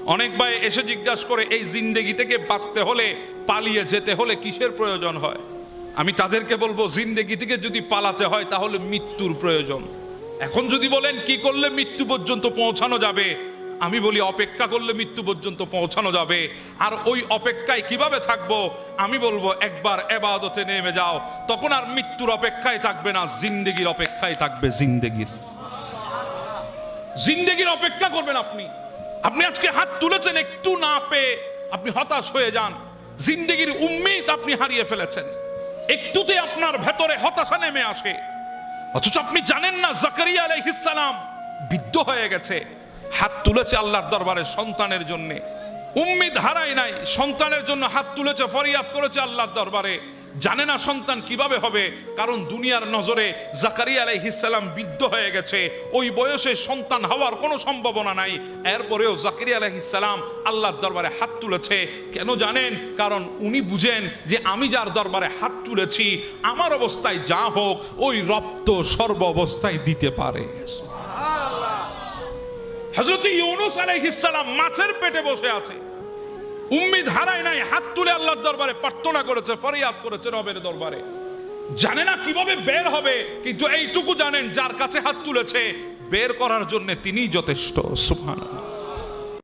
অনেক ভাই এসে জিজ্ঞাসা করে এই জিন্দেগি থেকে বাঁচতে হলে, পালিয়ে যেতে হলে কিসের প্রয়োজন হয়? আমি তাদেরকে বলবো, জিন্দেগি থেকে যদি পালাতে হয় তাহলে মৃত্যুর প্রয়োজন। এখন যদি বলেন কি করলে মৃত্যু পর্যন্ত পৌঁছানো যাবে, আমি বলি অপেক্ষা করলে মৃত্যু পর্যন্ত পৌঁছানো যাবে। আর ওই অপেক্ষায় কিভাবে থাকবো? আমি বলবো একবার ইবাদতে নেমে যাও, তখন আর মৃত্যুর অপেক্ষায় থাকবে না, জিন্দেগির অপেক্ষায় থাকবে। জিন্দেগির অপেক্ষা করবেন আপনি। আপনি আজকে হাত তুলেছেন, একটু না পেয়ে আপনি হতাশ হয়ে যান, জিন্দেগির উম্মিদ আপনি হারিয়ে ফেলেছেন। একটুতে আপনার ভেতরে হতাশা নেমে আসে, অথচ আপনি জানেন না জাকারিয়া আলাইহিস সালাম বৃদ্ধ হয়ে গেছে, হাত তুলেছে আল্লাহর দরবারে সন্তানের জন্য, উম্মিদ হারায় নাই, সন্তানের জন্য হাত তুলেছে, ফরিয়াদ করেছে আল্লাহর দরবারে। জানে না সন্তান কিভাবে হবে, কারণ দুনিয়ার নজরে জাকারিয়া আলাইহিস সালাম বৃদ্ধ হয়ে গেছে, ওই বয়সে সন্তান হওয়ার কোনো সম্ভাবনা নাই। এরপরেও জাকারিয়া আলাইহিস সালাম আল্লাহর দরবারে হাত তুলেছে। কেন জানেন? কারণ উনি বুঝেন যে আমি যার দরবারে হাত তুলেছি, আমার অবস্থায় যা হোক ওই রব তো সর্ব অবস্থায় দিতে পারে। হযরত ইউনূস আলাইহিস সালাম মাছের পেটে বসে আছে, উম্মিদ হারায় নাই, হাত তুলে আল্লাহর দরবারে প্রার্থনা করেছে, ফরিয়াদ করেছে রবের দরবারে। জানে না কিভাবে বের হবে, কিন্তু এইটুকু জানেন যার কাছে হাত তুলেছে বের করার জন্য তিনিই যথেষ্ট। সুবহানাল্লাহ।